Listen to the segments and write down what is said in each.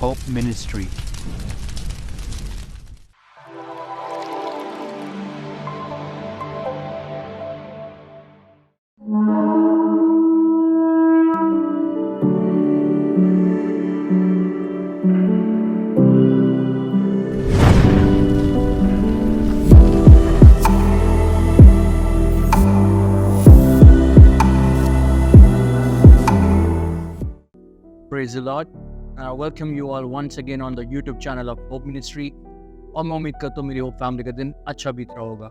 Hope Ministry. Praise the Lord. I welcome you all once again on the YouTube channel of Hope Ministry. और मैं उम्मीद करता हूँ मेरी होप फैमिली का दिन अच्छा बीत रहा होगा।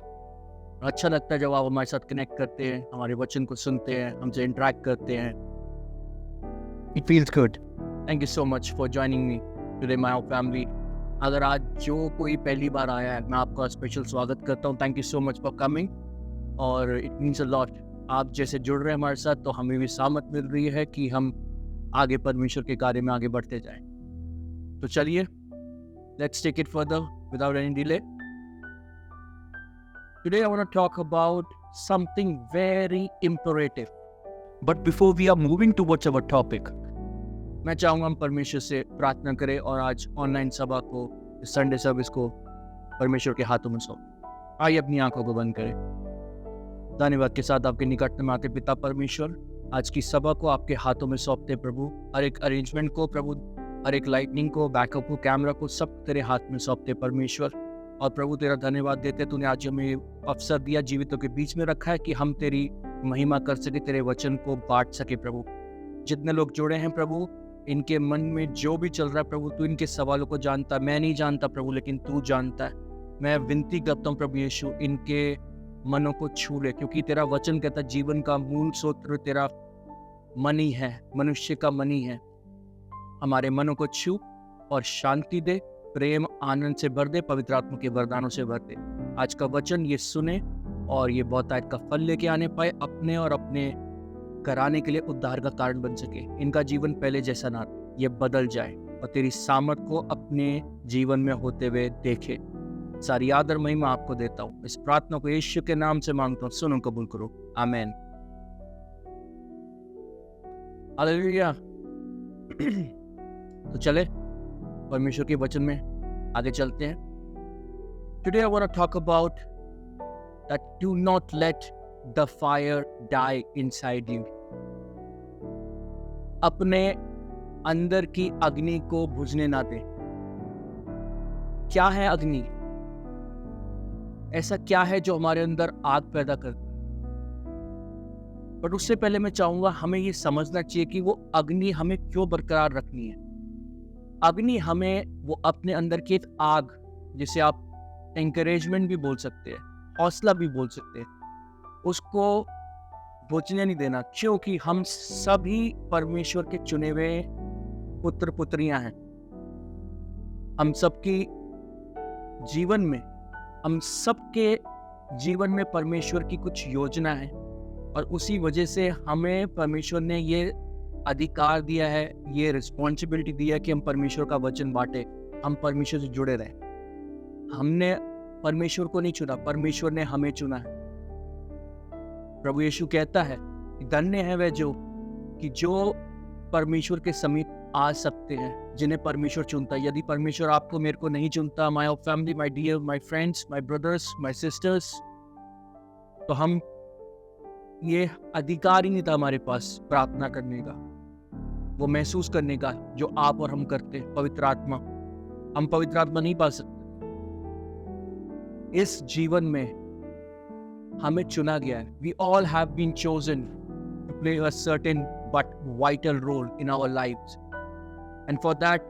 अच्छा लगता है जब आप हमारे साथ कनेक्ट करते हैं, हमारे वचन को सुनते हैं, हमसे इंटरेक्ट करते हैं। It feels good. Thank you so much for joining me today, my hope family. अगर आज जो कोई पहली बार आया है, मैं आपका स्पेशल स्वागत करता हूँ। Thank you so much for coming. और it means a lot. आप जैसे जुड़ रहे हैं हमारे साथ तो हमें भी सामत मिल रही है कि हम आगे परमेश्वर के कार्य में आगे बढ़ते जाएं। तो चलिए, let's take it further without any delay. Today I want to talk about something very imperative. But before we are moving towards our topic, मैं चाहूँगा हम परमेश्वर से प्रार्थना करें और आज ऑनलाइन सभा को, संडे सर्विस को परमेश्वर के हाथों में सौंप। आइए अपनी आंखों को बंद करें। धन्यवाद के साथ आपके निकट में आते पिता परमेश्वर, आज की सभा को आपके हाथों में सौंपते प्रभु। हर एक अरेंजमेंट को प्रभु, हर एक लाइटनिंग को, बैकअप को, कैमरा को, सब तेरे हाथ में सौंपते परमेश्वर। और प्रभु तेरा धन्यवाद देते, तूने आज हमें अवसर दिया, जीवितों के बीच में रखा है कि हम तेरी महिमा कर सके, तेरे वचन को बांट सके प्रभु। जितने लोग जुड़े हैं प्रभु, इनके मन में जो भी चल रहा है प्रभु, तू इनके सवालों को जानता। मैं नहीं जानता प्रभु, लेकिन तू जानता है। मैं विनती करता हूँ प्रभु यीशु, इनके मनों को छू ले, क्योंकि तेरा वचन कहता है जीवन का मूल सूत्र तेरा मन ही है, मनुष्य का मन ही है। हमारे मनों को छू और शांति दे, प्रेम आनंद से भर दे, पवित्र आत्मा के वरदानों से भर दे। आज का वचन ये सुने और ये बहुतायत का फल लेके आने पाए, अपने और अपने कराने के लिए उद्धार का कारण बन सके। इनका जीवन पहले जैसा ना, ये बदल जाए और तेरी सामर्थ को अपने जीवन में होते हुए देखे। सारी आदर महिमा आपको देता हूँ। इस प्रार्थना को यीशु के नाम से मांगता हूँ, सुनो कबूल करो, आमीन। हालेलुया। तो चले परमेश्वर के वचन में आगे चलते हैं। Today I want to talk about that do not let the fire die inside you. अपने अंदर की अग्नि को बुझने ना दे। क्या है अग्नि? ऐसा क्या है जो हमारे अंदर आग पैदा करता है? बट उससे पहले मैं चाहूंगा हमें ये समझना चाहिए कि वो अग्नि हमें क्यों बरकरार रखनी है। अग्नि हमें वो अपने अंदर की एक आग, जिसे आप एंकरेजमेंट भी बोल सकते हैं, हौसला भी बोल सकते हैं, उसको बुझने नहीं देना। क्योंकि हम सभी परमेश्वर के चुने हुए पुत्र पुत्रियां हैं। हम सबकी जीवन में, हम सबके जीवन में परमेश्वर की कुछ योजना है और उसी वजह से हमें परमेश्वर ने ये अधिकार दिया है, ये रिस्पॉन्सिबिलिटी दिया है कि हम परमेश्वर का वचन बांटे, हम परमेश्वर से जुड़े रहें। हमने परमेश्वर को नहीं चुना, परमेश्वर ने हमें चुना है। प्रभु यीशु कहता है धन्य है वे जो परमेश्वर के समीप आ सकते हैं, जिन्हें परमेश्वर चुनता है। यदि परमेश्वर आपको, मेरे को नहीं चुनता, my family, my dear, my friends, my brothers, my sisters, तो हम ये अधिकार ही नहीं था हमारे पास प्रार्थना करने का, वो महसूस करने का जो आप और हम करते हैं। पवित्र आत्मा, हम पवित्र आत्मा नहीं पा सकते। इस जीवन में हमें चुना गया है। We all have been chosen to play a certain but vital role in our lives, and for that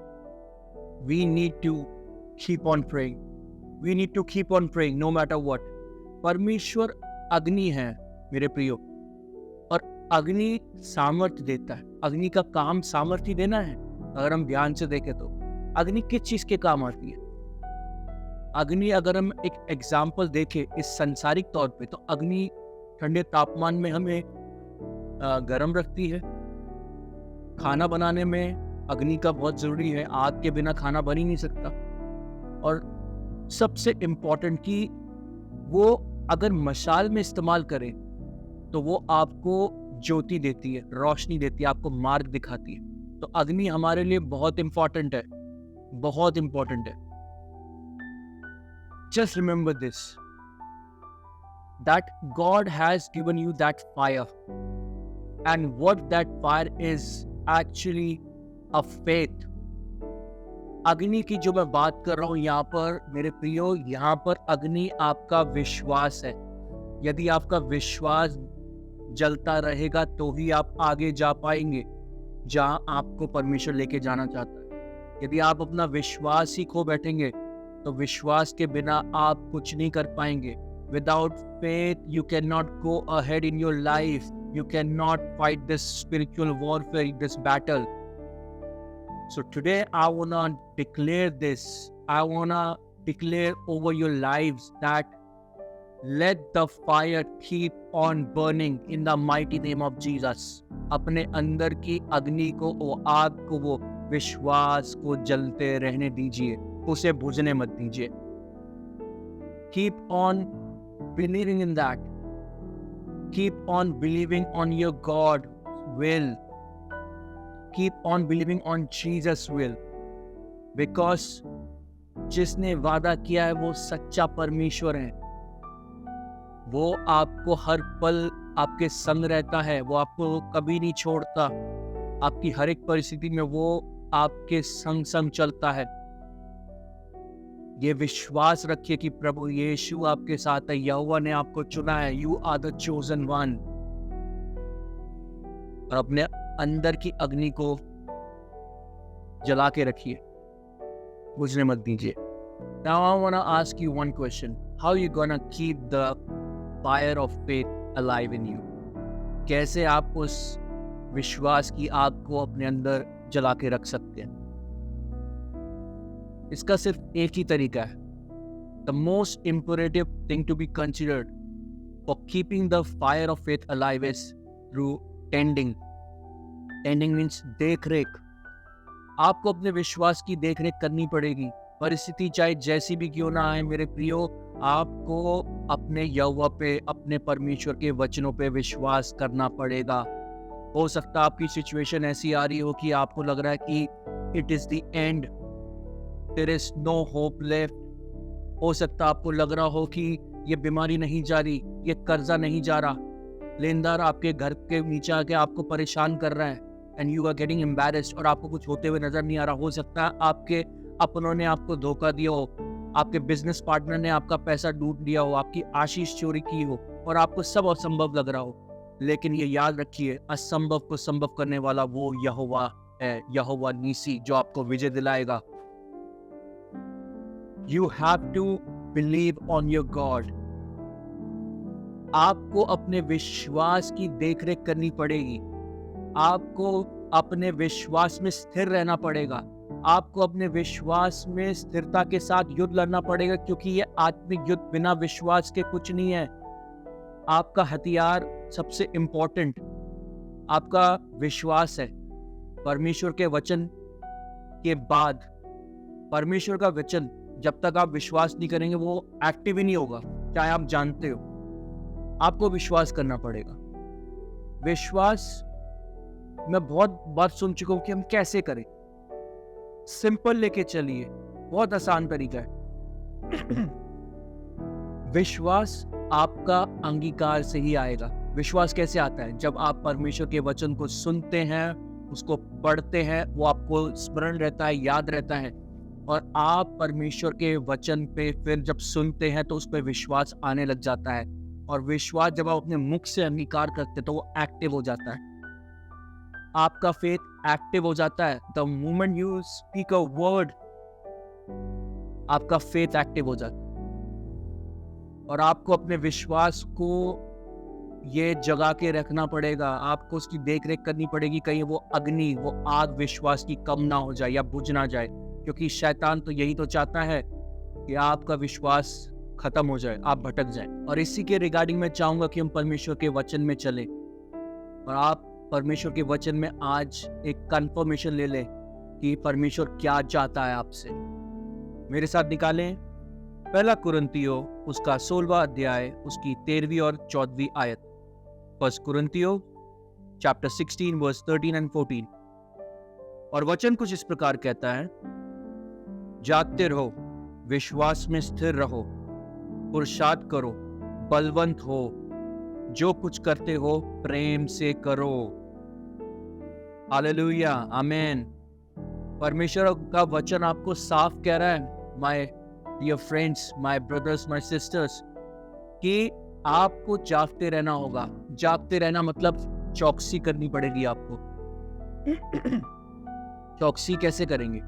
we need to keep on praying. We need to keep on praying no matter what. परमेश्वर अग्नि है मेरे प्रियो, और अग्नि सामर्थ्य देता है। अग्नि का काम सामर्थ्य देना है। अगर हम ध्यान से देखें तो अग्नि किस चीज के काम आती है? अग्नि, अगर हम एक एग्जाम्पल देखें इस संसारिक तौर पे, तो अग्नि ठंडे तापमान में हमें गर्म रखती है। खाना बनाने में अग्नि का बहुत जरूरी है, आग के बिना खाना बन ही नहीं सकता। और सबसे इम्पोर्टेंट कि वो अगर मशाल में इस्तेमाल करें तो वो आपको ज्योति देती है, रोशनी देती है, आपको मार्ग दिखाती है। तो अग्नि हमारे लिए बहुत इम्पोर्टेंट है। बहुत इंपॉर्टेंट है। Just remember this, that God has given you that fire, and what that fire is actually a faith. अग्नि की जो मैं बात कर रहा हूं यहाँ पर मेरे प्रियो, यहाँ पर अग्नि आपका विश्वास है। यदि आपका विश्वास जलता रहेगा तो ही आप आगे जा पाएंगे जहां आपको परमेश्वर लेके जाना चाहता है। यदि आप अपना विश्वास ही खो बैठेंगे तो विश्वास के बिना आप कुछ नहीं कर पाएंगे। Without faith, you cannot go ahead in your life. You cannot fight this spiritual warfare, this battle. So today I want to declare this. I want to declare over your lives that let the fire keep on burning in the mighty name of Jesus. अपने अंदर की अग्नि को, वो आग को, वो विश्वास को जलते रहने दीजिए, उसे बुझने मत दीजिए। Keep on believing in that. Keep on believing on your God will. Keep on believing on Jesus will. Because जिसने वादा किया है वो सच्चा परमेश्वर है। वो आपको हर पल आपके संग रहता है, वो आपको कभी नहीं छोड़ता। आपकी हर एक परिस्थिति में वो आपके संग संग चलता है। ये विश्वास रखिए कि प्रभु यीशु आपके साथ है, यहोवा ने आपको चुना है। You are the chosen one. और अपने अंदर की अग्नि को जला के रखिए, बुझने मत दीजिए। Now I want to ask you one question. How you gonna keep the fire of faith alive in you? कैसे आप उस विश्वास की आग को अपने अंदर जला के रख सकते हैं? इसका सिर्फ एक ही तरीका है। The most imperative thing to be considered for keeping the fire of faith alive is through tending. Tending means देख रेख। आपको अपने विश्वास की देख रेख करनी पड़ेगी। परिस्थिति चाहे जैसी भी क्यों ना आए मेरे प्रियो, आपको अपने यहोवा पे, अपने परमेश्वर के वचनों पे विश्वास करना पड़ेगा। हो सकता है आपकी सिचुएशन ऐसी आ रही हो कि आपको लग रहा है कि it is the end, there is no hope left. हो सकता है आपको लग रहा हो कि ये बीमारी नहीं जा रही, ये कर्जा नहीं जा रहा, लेनदार आपके घर के नीचे आके आपको परेशान कर रहा है, and you are getting embarrassed, और आपको कुछ होते हुए नजर नहीं आ रहा। हो सकता है आपके अपनों ने आपको धोखा दिया हो, आपके बिजनेस पार्टनर ने आपका पैसा लूट लिया हो, आपकी आशीष चोरी की हो, और आपको सब असंभव लग रहा हो। लेकिन ये याद रखिए, असंभव को संभव करने वाला वो यहोवा है, यहोवा नीसी, जो आपको विजय दिलाएगा। You have to believe on your God. आपको अपने विश्वास की देखरेख करनी पड़ेगी। आपको अपने विश्वास में स्थिर रहना पड़ेगा। आपको अपने विश्वास में स्थिरता के साथ युद्ध लड़ना पड़ेगा, क्योंकि ये आत्मिक युद्ध बिना विश्वास के कुछ नहीं है। आपका हथियार सबसे इंपॉर्टेंट आपका विश्वास है। परमेश्वर के वचन के बाद, परमेश्वर का वचन जब तक आप विश्वास नहीं करेंगे वो एक्टिव ही नहीं होगा, चाहे आप जानते हो। आपको विश्वास करना पड़ेगा। विश्वास मैं बहुत बार सुन चुका हूं कि हम कैसे करें। सिंपल लेके चलिए, बहुत आसान तरीका है। विश्वास आपका अंगीकार से ही आएगा। विश्वास कैसे आता है? जब आप परमेश्वर के वचन को सुनते हैं, उसको पढ़ते हैं, वो आपको स्मरण रहता है, याद रहता है, और आप परमेश्वर के वचन पे फिर जब सुनते हैं तो उस पर विश्वास आने लग जाता है। और विश्वास जब आप अपने मुख से अंगीकार करते तो वो एक्टिव हो जाता है। आपका फेथ एक्टिव हो जाता है। The moment you speak a word, आपका फेथ एक्टिव हो जाता है। और आपको अपने विश्वास को ये जगा के रखना पड़ेगा। आपको उसकी देख रेख करनी पड़ेगी, कहीं वो अग्नि, वो आग विश्वास की कम ना हो जाए या बुझ ना जाए, क्योंकि शैतान तो यही तो चाहता है कि आपका विश्वास खत्म हो जाए, आप भटक जाएं। और इसी के रिगार्डिंग मैं चाहूंगा कि हम परमेश्वर के वचन में चलें, और आप परमेश्वर के वचन में आज एक कंफर्मेशन ले लें कि परमेश्वर क्या चाहता है आपसे। मेरे साथ निकालें पहला कुरिन्थियों उसका 16वां अध्याय, उसकी 13वीं और 14वीं आयत। फर्स्ट कुरिन्थियों चैप्टर 16 वर्स 13 एंड 14। और वचन कुछ इस प्रकार कहता है, जागते रहो, विश्वास में स्थिर रहो, पुरुषार्थ करो, बलवंत हो, जो कुछ करते हो प्रेम से करो। Hallelujah, amen. परमेश्वर का वचन आपको साफ कह रहा है, my dear friends, my brothers, my sisters, कि आपको जागते रहना होगा। जागते रहना मतलब चौकसी करनी पड़ेगी आपको। चौकसी कैसे करेंगे?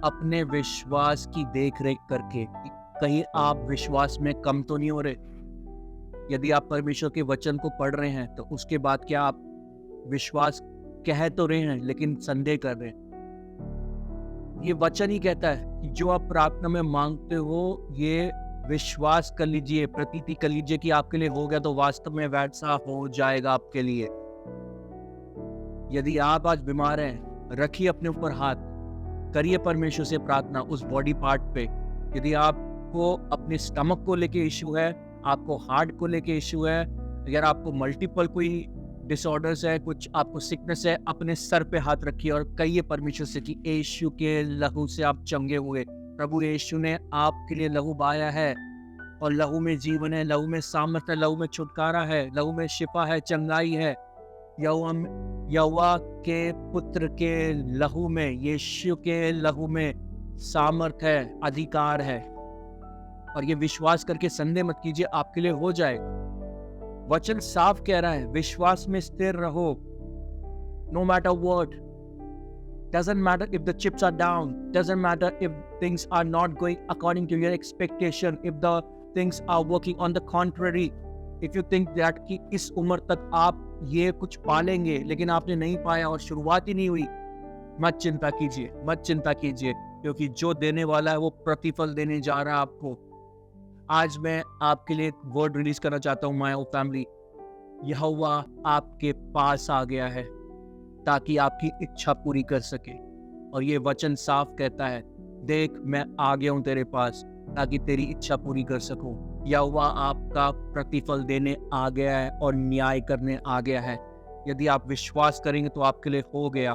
अपने विश्वास की देख रेख करके, कहीं आप विश्वास में कम तो नहीं हो रहे। यदि आप परमेश्वर के वचन को पढ़ रहे हैं तो उसके बाद क्या आप विश्वास कह तो रहे हैं लेकिन संदेह कर रहे हैं? ये वचन ही कहता है कि जो आप प्रार्थना में मांगते हो, ये विश्वास कर लीजिए, प्रतीति कर लीजिए कि आपके लिए हो गया, तो वास्तव में वैसा हो जाएगा आपके लिए। यदि आप आज बीमार हैं, रखिए अपने ऊपर हाथ, करिए परमेश्वर से प्रार्थना उस बॉडी पार्ट पे। यदि आपको अपने स्टमक को लेके इश्यू है, आपको हार्ट को लेके इश्यू है, अगर आपको मल्टीपल कोई डिसऑर्डर्स है, कुछ आपको सिकनेस है, अपने सर पे हाथ रखिए और कहिए परमेश्वर से कि यीशु के लहू से आप चंगे हुए। प्रभु यीशु ने आपके लिए लहू बहाया है और लहू में जीवन है, लहू में सामर्थ है, लहू में छुटकारा है, लहू में शिफा है, चंगाई है। यहोवा के पुत्र के लहू में, यीशु के लहू में सामर्थ है, अधिकार है। और ये विश्वास करके संदेह मत कीजिए, आपके लिए हो जाएगा। वचन साफ कह रहा है, विश्वास में स्थिर रहो, no matter what. Doesn't matter if the chips are down, doesn't matter if things are not going according to your expectation, if the things are working on the contrary, if you think that कि इस उम्र तक आप ये कुछ पालेंगे लेकिन आपने नहीं पाया और शुरुआत ही नहीं हुई, मत चिंता कीजिए, मत चिंता कीजिए, क्योंकि जो देने वाला है वो प्रतिफल देने जा रहा है आपको। आज मैं आपके लिए एक वर्ड रिलीज करना चाहता हूँ, माय फैमिली। यहोवा आपके पास आ गया है ताकि आपकी इच्छा पूरी कर सके। और ये वचन साफ कहता है, देख मैं आ गया हूं तेरे पास ताकि तेरी इच्छा पूरी कर सकूं। यहोवा आपका प्रतिफल देने आ गया है और न्याय करने आ गया है। यदि आप विश्वास करेंगे तो आपके लिए हो गया।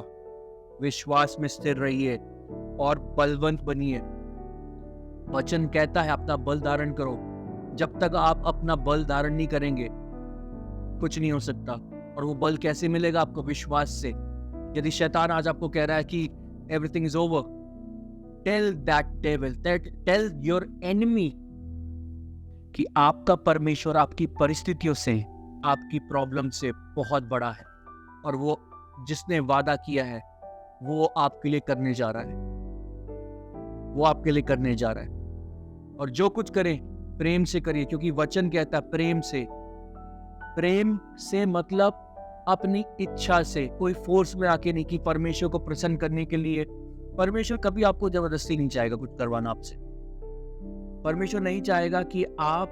विश्वास में स्थिर रहिए और बलवंत बनिए। वचन कहता है अपना बल धारण करो। जब तक आप अपना बल धारण नहीं करेंगे कुछ नहीं हो सकता। और वो बल कैसे मिलेगा? आपको विश्वास से। यदि शैतान आज आपको कह रहा है कि everything is over, tell that devil, tell your enemy कि आपका परमेश्वर आपकी परिस्थितियों से, आपकी प्रॉब्लम से बहुत बड़ा है और वो जिसने वादा किया है वो आपके लिए करने जा रहा है। वो आपके लिए करने जा रहा है। और जो कुछ करें प्रेम से करिए, क्योंकि वचन कहता है प्रेम से। प्रेम से मतलब अपनी इच्छा से, कोई फोर्स में आके नहीं कि परमेश्वर को प्रसन्न करने के लिए। परमेश्वर कभी आपको जबरदस्ती नहीं चाहेगा कुछ करवाना आपसे। परमेश्वर नहीं चाहेगा कि आप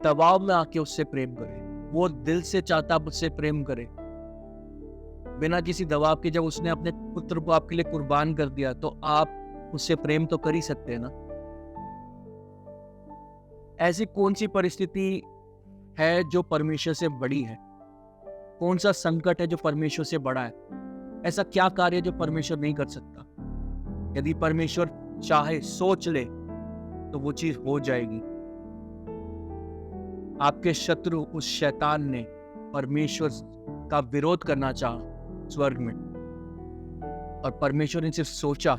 दबाव में आके उससे प्रेम करें। वो दिल से चाहता आप उससे प्रेम करें बिना किसी दबाव के। जब उसने अपने पुत्र को आपके लिए कुर्बान कर दिया तो आप उससे प्रेम तो कर ही सकते हैं ना। ऐसी कौन सी परिस्थिति है जो परमेश्वर से बड़ी है? कौन सा संकट है जो परमेश्वर से बड़ा है? ऐसा क्या कार्य जो परमेश्वर नहीं कर सकता? यदि परमेश्वर चाहे, सोच ले, तो वो चीज हो जाएगी। आपके शत्रु उस शैतान ने परमेश्वर का विरोध करना चाहा स्वर्ग में, और परमेश्वर ने सिर्फ सोचा।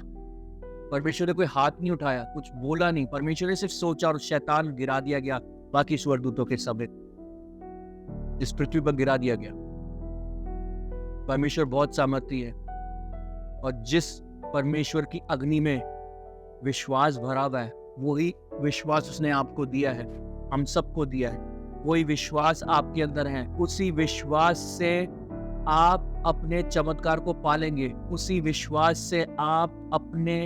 परमेश्वर ने कोई हाथ नहीं उठाया, कुछ बोला नहीं। परमेश्वर ने सिर्फ सोचा और शैतान गिरा दिया गया बाकी स्वर्गदूतों के समेत। इस पृथ्वी पर गिरा दिया गया। परमेश्वर बहुत सामर्थी है और जिस परमेश्वर की अग्नि में विश्वास भरा हुआ है, वही विश्वास उसने आपको दिया है, हम सबको दिया है। वही विश्वास आपके अंदर है। उसी विश्वास से आप अपने चमत्कार को पालेंगे। उसी विश्वास से आप अपने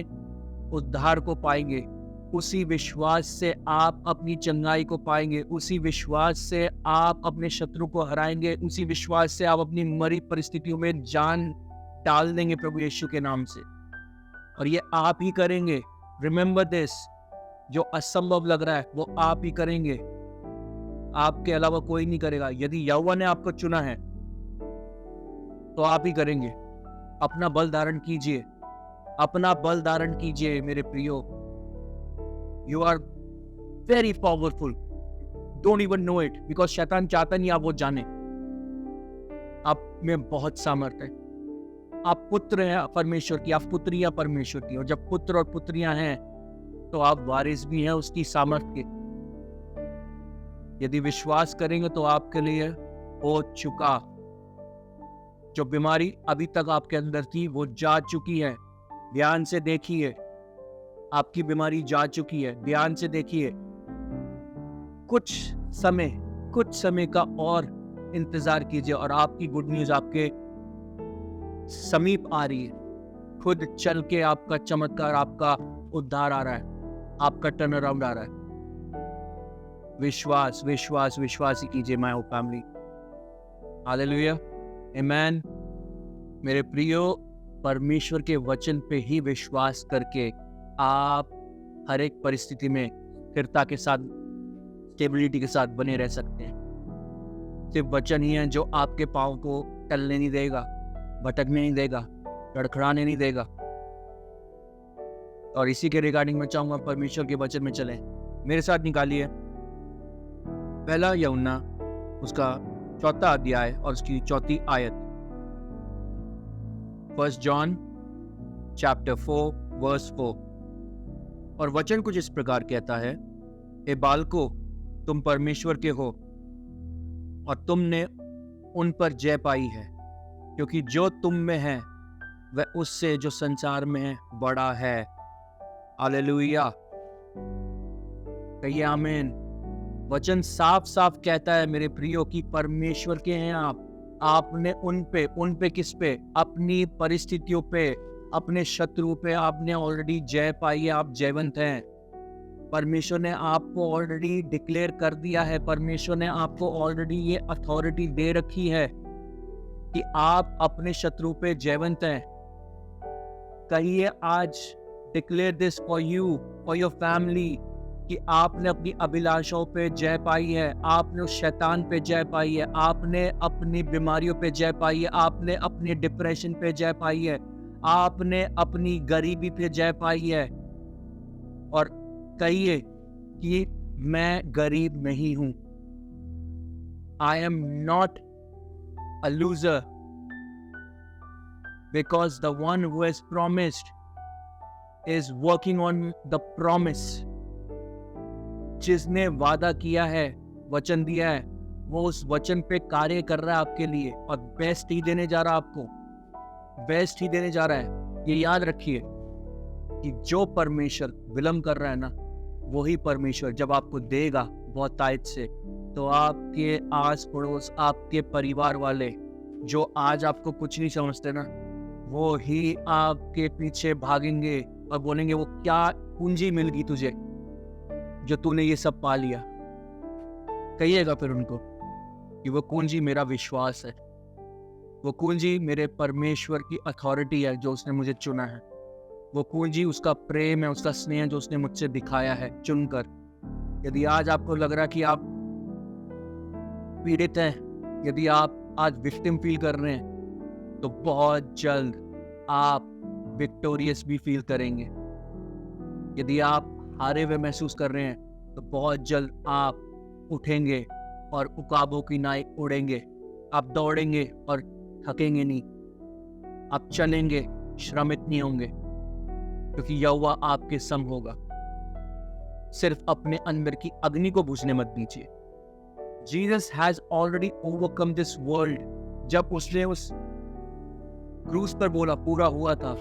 उद्धार को पाएंगे। उसी विश्वास से आप अपनी चंगाई को पाएंगे। उसी विश्वास से आप अपने शत्रु को हराएंगे। उसी विश्वास से आप अपनी मरी परिस्थितियों में जान डाल देंगे प्रभु यीशु के नाम से। और ये आप ही करेंगे। रिमेंबर दिस, जो असंभव लग रहा है वो आप ही करेंगे, आपके अलावा कोई नहीं करेगा। यदि यहोवा ने आपको चुना है तो आप ही करेंगे। अपना बल धारण कीजिए, अपना बल धारण कीजिए मेरे प्रियो। You are very powerful, don't even know it, because शैतान चाहता नहीं आप वो जाने। आप में बहुत सामर्थ्य है। आप पुत्र हैं परमेश्वर की, आप पुत्रियां परमेश्वर की, और जब पुत्र और पुत्रियां हैं तो आप वारिस भी हैं उसकी सामर्थ्य के। यदि विश्वास करेंगे तो आपके लिए हो चुका। जो बीमारी अभी तक आपके अंदर थी वो जा चुकी है। ध्यान से देखिए, आपकी बीमारी जा चुकी है। ध्यान से देखिए। कुछ समय का और इंतजार कीजिए और आपकी गुड न्यूज आपके समीप आ रही है। खुद चल के आपका चमत्कार, आपका उद्धार आ रहा है, आपका टर्न अराउंड आ रहा है। विश्वास विश्वास विश्वास ही कीजिए माय फैमिली। हालेलुया, आमेन। मेरे प्रियो, परमेश्वर के वचन पे ही विश्वास करके आप हर एक परिस्थिति में स्थिरता के साथ, स्टेबिलिटी के साथ बने रह सकते हैं। सिर्फ वचन ही है जो आपके पाँव को टलने नहीं देगा, भटकने नहीं देगा, लड़खड़ाने नहीं देगा। और इसी के रिगार्डिंग मैं चाहूंगा परमेश्वर के वचन में चलें। मेरे साथ निकालिए पहला यूहन्ना उसका 4 अध्याय और उसकी 4 आयत। 1 जॉन चैप्टर 4 वर्स 4। और वचन कुछ इस प्रकार कहता है, ए बालको, तुम परमेश्वर के हो और तुमने उन पर जय पाई है, क्योंकि जो तुम में है वह उससे जो संसार में है बड़ा है। हालेलुया, कहिए आमीन। वचन साफ साफ कहता है मेरे प्रियो की परमेश्वर के हैं आप। आपने उन पे किस पे? अपनी परिस्थितियों पे, अपने शत्रु पे आपने ऑलरेडी जय पाई है। आप जयवंत हैं। परमेश्वर ने आपको ऑलरेडी डिक्लेयर कर दिया है। परमेश्वर ने आपको ऑलरेडी ये अथॉरिटी दे रखी है कि आप अपने शत्रु पे जयवंत हैं। कहिए आज, declare this for you, for your family, कि आपने अपनी अभिलाषाओं पे जय पाई है, आपने उस शैतान पे जय पाई है, आपने अपनी बीमारियों पे जय पाई है, आपने अपने डिप्रेशन पे जय पाई है, आपने अपनी गरीबी पे जय पाई है। और कहिए कि मैं गरीब नहीं हूं। I am not a loser, because the one who has promised is working on the promise. जिसने वादा किया है, वचन दिया है, वो उस वचन पे कार्य कर रहा है आपके लिए, और बेस्ट ही देने जा रहा है आपको, बेस्ट ही देने जा रहा है। ये याद रखिए कि जो परमेश्वर विलंब कर रहा है ना, वही परमेश्वर जब आपको देगा बहुत तायत से, तो आपके आस पड़ोस, आपके परिवार वाले जो आज आपको कुछ नहीं समझते ना, वो ही आपके पीछे भागेंगे और बोलेंगे वो क्या पूंजी मिल गई तुझे जो तूने ये सब पा लिया। कहिएगा फिर उनको कि वो कुंजी मेरा विश्वास है, वो कुंजी मेरे परमेश्वर की अथॉरिटी है जो उसने मुझे चुना है, वो कुंजी उसका प्रेम है, उसका स्नेह जो उसने मुझसे दिखाया है चुनकर। यदि आज आपको लग रहा कि आप पीड़ित हैं, यदि आप आज विक्टिम फील कर रहे हैं, तो बहुत जल्द आप विक्टोरियस भी फील करेंगे। यदि आप हारे हुए महसूस कर रहे हैं, तो बहुत जल्द आप उठेंगे और उकाबों की नाई उड़ेंगे। आप दौड़ेंगे और थकेंगे नहीं, आप चलेंगे, श्रमित नहीं होंगे, क्योंकि यहोवा आपके संग होगा। सिर्फ अपने अंदर की अग्नि को बुझने मत दीजिए। Jesus has already overcome this world. जब उसने उस क्रूस पर बोला पूरा हुआ था,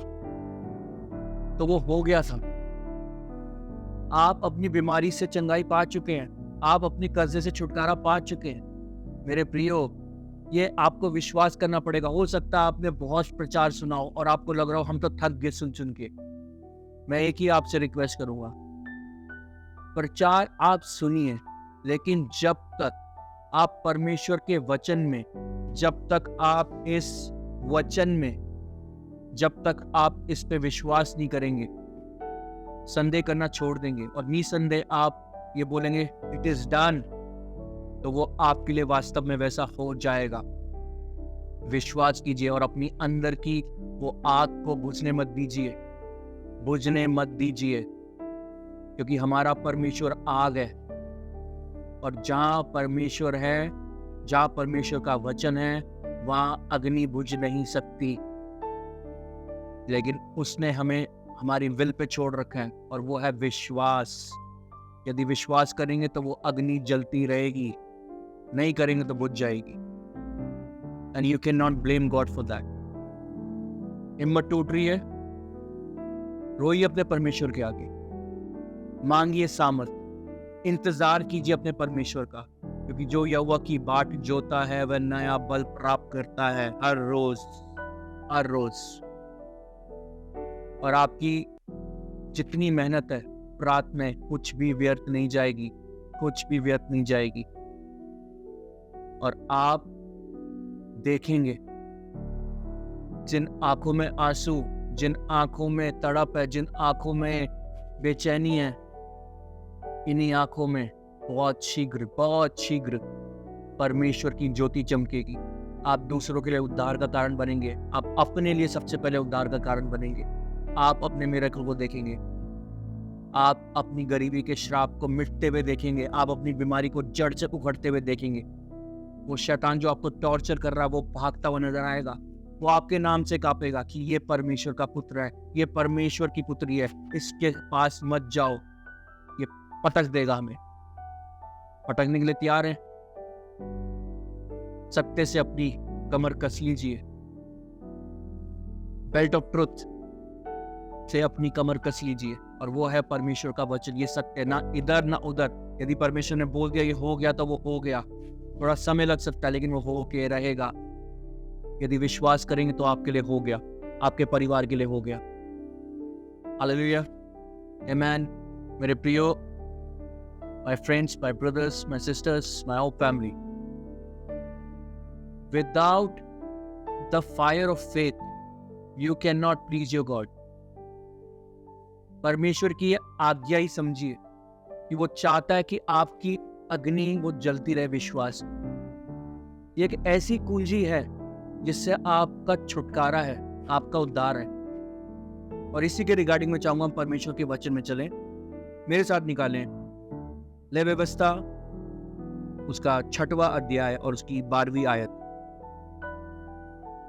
तो वो हो गया था। आप अपनी बीमारी से चंगाई पा चुके हैं, आप अपनी कर्जे से छुटकारा पा चुके हैं। मेरे प्रियो, ये आपको विश्वास करना पड़ेगा। हो सकता है आपने बहुत प्रचार सुना हो और आपको लग रहा हो हम तो थक गए सुन सुन के। मैं एक ही आपसे रिक्वेस्ट करूंगा, प्रचार आप सुनिए, लेकिन जब तक आप परमेश्वर के वचन में, जब तक आप इस वचन में, जब तक आप इस पे विश्वास नहीं करेंगे, संदेह करना छोड़ देंगे और निसंदेह आप ये बोलेंगे इट इज डन, तो वो आपके लिए वास्तव में वैसा हो जाएगा। विश्वास कीजिए और अपनी अंदर की वो आग को बुझने मत दीजिए। बुझने मत दीजिए, क्योंकि हमारा परमेश्वर आग है, और जहाँ परमेश्वर है, जहाँ परमेश्वर का वचन है, वहाँ अग्नि बुझ नहीं सकती। लेकिन उसने हमें हमारी विल पे छोड़ रखा है, और वो है विश्वास। यदि विश्वास करेंगे तो वो अग्नि जलती रहेगी, नहीं करेंगे तो बुझ जाएगी। And you can not blame God for that. हिम्मत टूट रही है, रोइए अपने परमेश्वर के आगे, मांगिए सामर्थ, इंतजार कीजिए अपने परमेश्वर का, क्योंकि जो यहोवा की बाट जोता है वह नया बल प्राप्त करता है हर रोज, हर रोज। और आपकी जितनी मेहनत है प्रार्थना में, कुछ भी व्यर्थ नहीं जाएगी, कुछ भी व्यर्थ नहीं जाएगी। और आप देखेंगे जिन आंखों में आंसू, जिन आंखों में तड़प है, जिन आंखों में बेचैनी है, इन्हीं आंखों में बहुत शीघ्र परमेश्वर की ज्योति चमकेगी। आप दूसरों के लिए उद्धार का कारण बनेंगे, आप अपने लिए सबसे पहले उद्धार का कारण बनेंगे। आप अपने मिरेकल को देखेंगे, आप अपनी गरीबी के श्राप को मिटते हुए देखेंगे, आप अपनी बीमारी को जड़ से उखड़ते हुए देखेंगे। वो शैतान जो आपको टॉर्चर कर रहा है वो भागता हुआ नजर आएगा, वो आपके नाम से कांपेगा कि ये परमेश्वर का पुत्र है, ये परमेश्वर की पुत्री है, इसके पास मत जाओ, ये पटक देगा हमें। पटकने के लिए तैयार है? सत्य से अपनी कमर कस लीजिए, बेल्ट ऑफ ट्रुथ से अपनी कमर कस लीजिए, और वो है परमेश्वर का वचन। ये सत्य, ना इधर ना उधर। यदि परमेश्वर ने बोल दिया ये हो गया तो वो हो गया। थोड़ा समय लग सकता है, लेकिन वो हो के रहेगा। यदि विश्वास करेंगे तो आपके लिए हो गया, आपके परिवार के लिए हो गया। हालेलुया, आमेन। मेरे प्रियो, my friends, my brothers, my sisters, my whole family, without the fire of faith you cannot please your God. परमेश्वर की आज्ञा ही समझिए कि वो चाहता है कि आपकी अग्नि वो जलती रहे। विश्वास ये एक ऐसी कुंजी है जिससे आपका छुटकारा है, आपका उद्धार है। और इसी के रिगार्डिंग में चाहूंगा हम परमेश्वर के वचन में चलें। मेरे साथ निकालें ले व्यवस्था उसका 6वां अध्याय और उसकी 12वीं आयत।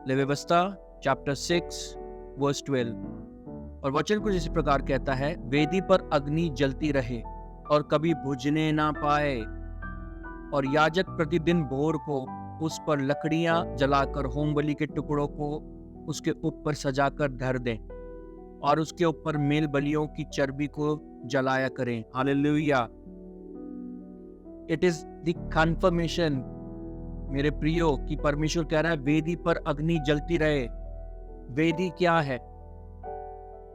ले व्यवस्था चैप्टर 6 वर्स 12। और वचन कुछ इसी प्रकार कहता है, वेदी पर अग्नि जलती रहे और कभी बुझने ना पाए, और याजक प्रतिदिन भोर को उस पर लकड़ियां जलाकर होमबलि के टुकड़ों को उसके ऊपर सजाकर धर दें, और उसके ऊपर मेल बलियों की चर्बी को जलाया करें। Hallelujah. It is the confirmation मेरे प्रियो कि परमेश्वर कह रहा है वेदी पर अग्नि जलती रहे। वेदी क्या है?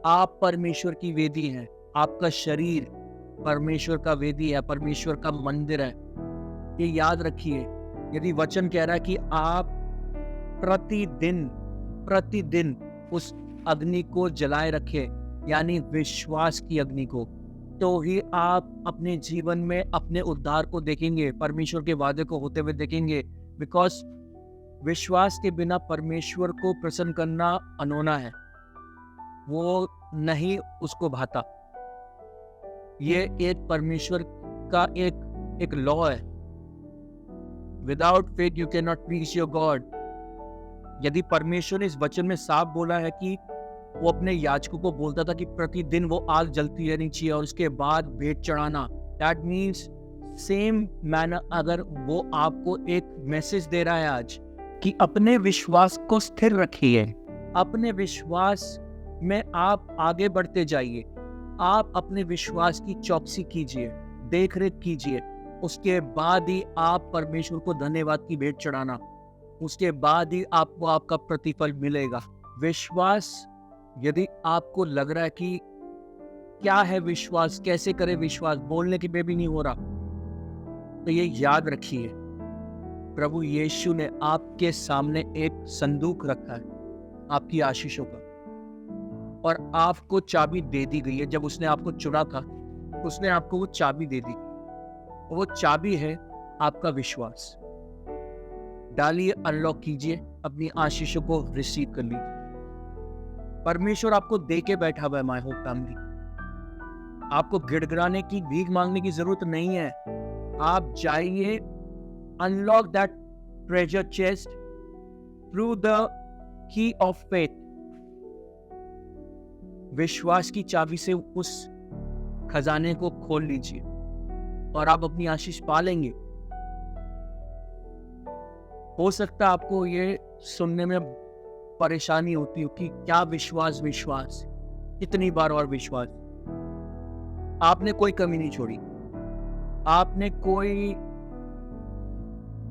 आप परमेश्वर की वेदी हैं। आपका शरीर परमेश्वर का वेदी है, परमेश्वर का मंदिर है। ये याद रखिए। यदि वचन कह रहा है कि आप प्रतिदिन उस अग्नि को जलाए रखें, यानी विश्वास की अग्नि को, तो ही आप अपने जीवन में अपने उद्धार को देखेंगे, परमेश्वर के वादे को होते हुए देखेंगे। बिकॉज विश्वास के बिना परमेश्वर को प्रसन्न करना अनोना है, वो नहीं उसको भाता। ये एक परमेश्वर का एक लॉ है। Without faith you can not please your God. यदि परमेश्वर ने इस वचन में साफ बोला है कि वो अपने याजकों को बोलता था कि प्रतिदिन वो आग जलती रहनी चाहिए और उसके बाद भेंट चढ़ाना, दैट मीन्स सेम मैनर अगर वो आपको एक मैसेज दे रहा है आज कि अपने विश्वास को स्थिर रखिए, अपने विश्वास में आप आगे बढ़ते जाइए, आप अपने विश्वास की चौकसी कीजिए, देख रेख कीजिए, उसके बाद ही आप परमेश्वर को धन्यवाद की भेंट चढ़ाना, उसके बाद ही आपको आपका प्रतिफल मिलेगा। विश्वास, यदि आपको लग रहा है कि क्या है विश्वास, कैसे करे विश्वास, बोलने की भी नहीं हो रहा, तो ये याद रखिए, प्रभु यीशु ने आपके सामने एक संदूक रखा है आपकी आशीषों का, और आपको चाबी दे दी गई है। जब उसने आपको चुना था, उसने आपको वो चाबी दे दी, वो चाबी है आपका विश्वास। डालिए, अनलॉक कीजिए, अपनी आशीषों को रिसीव कर लीजिए। परमेश्वर आपको दे के बैठा हुआ है माय होप फैमिली। आपको गिड़गिड़ाने की, भीख मांगने की जरूरत नहीं है। आप जाइए, unlock that treasure chest through the key of faith. विश्वास की चाबी से उस खजाने को खोल लीजिए और आप अपनी आशीष पा लेंगे। हो सकता है आपको ये सुनने में परेशानी होती हो कि क्या विश्वास, विश्वास इतनी बार और विश्वास। आपने कोई कमी नहीं छोड़ी, आपने कोई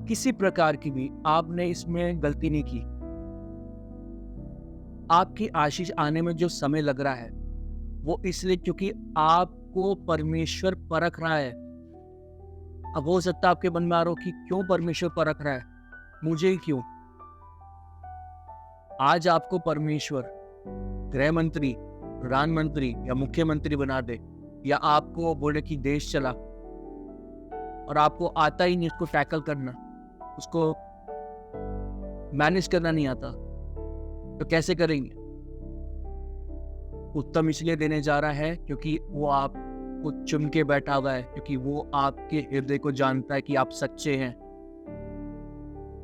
किसी प्रकार की भी आपने इसमें गलती नहीं की। आपकी आशीष आने में जो समय लग रहा है वो इसलिए क्योंकि आपको परमेश्वर परख रहा है। अब हो सकता है आपके मन में आ रहा हो कि क्यों परमेश्वर परख रहा है, मुझे ही क्यों। आज आपको परमेश्वर गृह मंत्री, प्रधानमंत्री या मुख्यमंत्री बना दे, या आपको बोले कि देश चला और आपको आता ही नहीं उसको टैकल करना, उसको मैनेज करना नहीं आता, तो कैसे करेंगे? उत्तम इसलिए देने जा रहा है क्योंकि वो आपको चुन के बैठा हुआ है, क्योंकि वो आपके हृदय को जानता है कि आप सच्चे हैं।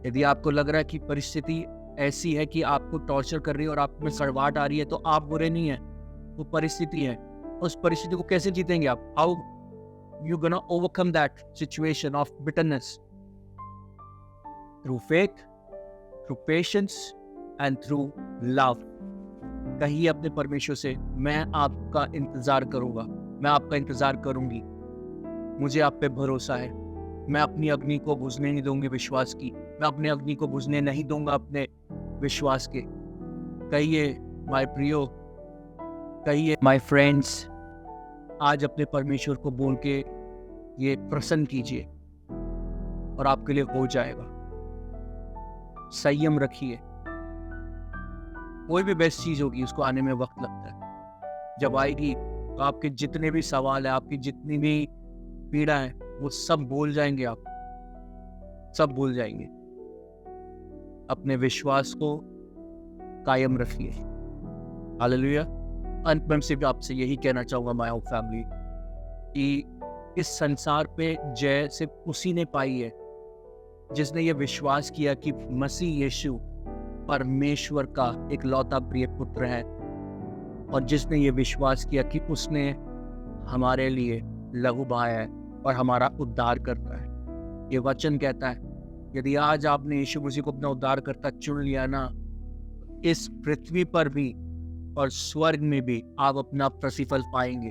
यदि आपको लग रहा है कि परिस्थिति ऐसी है कि आपको टॉर्चर कर रही है और आप में सड़वाहट आ रही है, तो आप बुरे नहीं है, वो परिस्थिति है। उस परिस्थिति को कैसे जीतेंगे आप? How you gonna overcome that situation of bitterness? Through faith, through patience and through love. कहिए अपने परमेश्वर से, मैं आपका इंतजार करूंगा, मैं आपका इंतजार करूंगी, मुझे आप पे भरोसा है। मैं अपनी अग्नि को बुझने नहीं दूंगी विश्वास की, मैं अपने अग्नि को बुझने नहीं दूंगा अपने विश्वास के। कहिए माय प्रियो, कहिए माय फ्रेंड्स, आज अपने परमेश्वर को बोल के ये प्रसन्न कीजिए और आपके लिए हो जाएगा। संयम रखिए। कोई भी बेस्ट चीज होगी उसको आने में वक्त लगता है। जब आएगी तो आपके जितने भी सवाल है, आपकी जितनी भी पीड़ा है, वो सब भूल जाएंगे, आप सब भूल जाएंगे। अपने विश्वास को कायम रखिए। हालेलुया। अंत में सिर्फ आपसे यही कहना चाहूंगा माय होप फैमिली, कि इस संसार पे जय सिर्फ उसी ने पाई है जिसने ये विश्वास किया कि मसीह यीशु परमेश्वर का एक लौता प्रिय पुत्र है, और जिसने ये विश्वास किया कि उसने हमारे लिए लहू बहाया है और हमारा उद्धार करता है। ये वचन कहता है यदि आज आपने यीशु मसीह को अपना उद्धार करता चुन लिया ना, इस पृथ्वी पर भी और स्वर्ग में भी आप अपना प्रतिफल पाएंगे।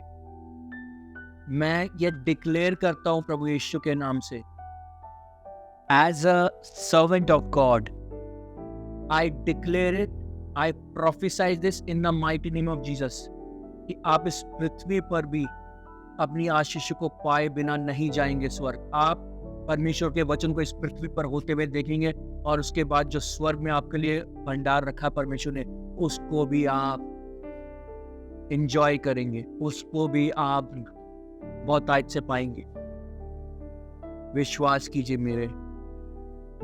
मैं ये डिक्लेयर करता हूं प्रभु यीशु के नाम से, as a servant of God I declare it, I prophesy this in the mighty name of Jesus, कि आप इस पृथ्वी पर भी अपनी आशीष को पाए बिना नहीं जाएंगे स्वर्ग। आप परमेश्वर के वचन को इस पृथ्वी पर होते हुए देखेंगे, और उसके बाद जो स्वर्ग में आपके लिए भंडार रखा परमेश्वर ने, उसको भी आप एंजॉय करेंगे, उसको भी आप बहुत आज से पाएंगे। विश्वास कीजिए मेरे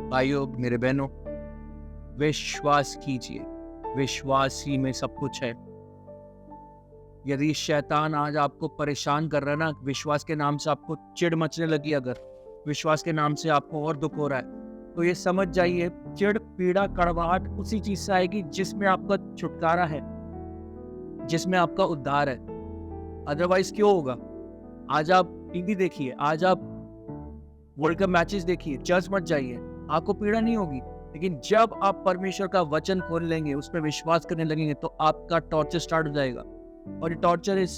भाइयों, मेरे बहनों, विश्वास कीजिए, विश्वास ही में सब कुछ है। यदि शैतान आज आपको परेशान कर रहा है ना, विश्वास के नाम से आपको चिढ़ मचने लगी, अगर विश्वास के नाम से आपको और दुख हो रहा है, तो ये समझ जाइए चिढ़, पीड़ा, कड़वाहट उसी चीज से आएगी जिसमें आपका छुटकारा है, जिसमें आपका उद्धार है। अदरवाइज क्यों होगा? आज आप टीवी देखिए, आज आप वर्ल्ड कप मैचेस देखिए, चर्च मत जाइए, आपको पीड़ा नहीं होगी। लेकिन जब आप परमेश्वर का वचन खोल लेंगे, उस पर विश्वास करने लगेंगे, तो आपका टॉर्चर स्टार्ट हो जाएगा। और ये torture is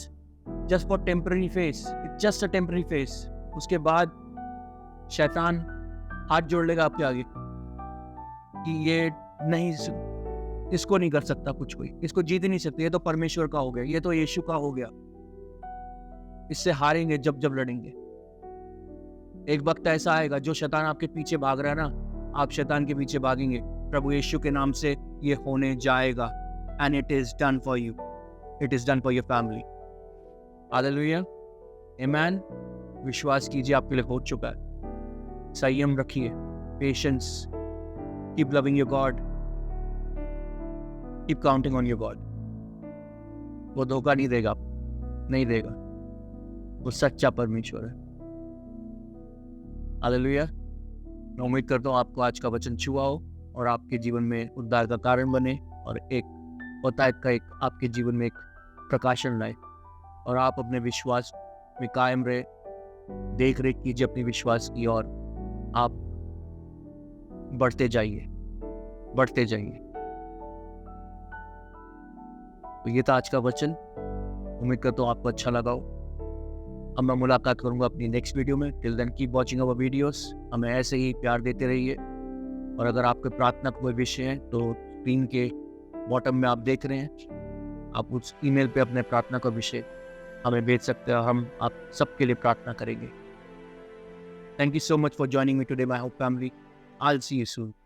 just for temporary face, it's just a temporary face. उसके बाद शैतान हाथ जोड़ लेगा आपके आगे कि ये नहीं, इसको नहीं कर सकता कुछ, कोई इसको जीत नहीं सकते, ये तो परमेश्वर का हो गया, ये तो यीशु का हो गया, इससे हारेंगे जब जब लड़ेंगे। एक वक्त ऐसा आएगा जो शैतान आपके पीछे भाग रहा है ना, आप शैतान के पीछे भागेंगे। प्रभु यीशु के नाम से ये होने जाएगा। And it is done for you, it is done for your family. Hallelujah, amen. विश्वास कीजिए, आपके लिए हो चुका है। संयम रखिए, patience, keep loving your God, keep counting on your God. वो धोखा नहीं देगा, नहीं देगा। वो सच्चा परमेश्वर है। हालेलुया। मैं उम्मीद करता हूँ आपको आज का वचन छुआ हो और आपके जीवन में उद्धार का कारण बने और एक होतायत का एक आपके जीवन में एक प्रकाशन लाए और आप अपने विश्वास में कायम रहे। देख रेख कीजिए अपने विश्वास की और आप बढ़ते जाइए, बढ़ते जाइए। तो ये था आज का वचन। उम्मीद करता हूँ आपको अच्छा लगा हो। अब मैं मुलाकात करूंगा अपनी नेक्स्ट वीडियो में। Till then keep watching our videos. हमें ऐसे ही प्यार देते रहिए और अगर आपके प्रार्थना का कोई विषय है तो स्क्रीन के बॉटम में आप देख रहे हैं, आप उस ईमेल पे अपने प्रार्थना का विषय हमें भेज सकते हैं। हम आप सबके लिए प्रार्थना करेंगे। Thank you so much for joining me today, my whole family. I'll see you soon.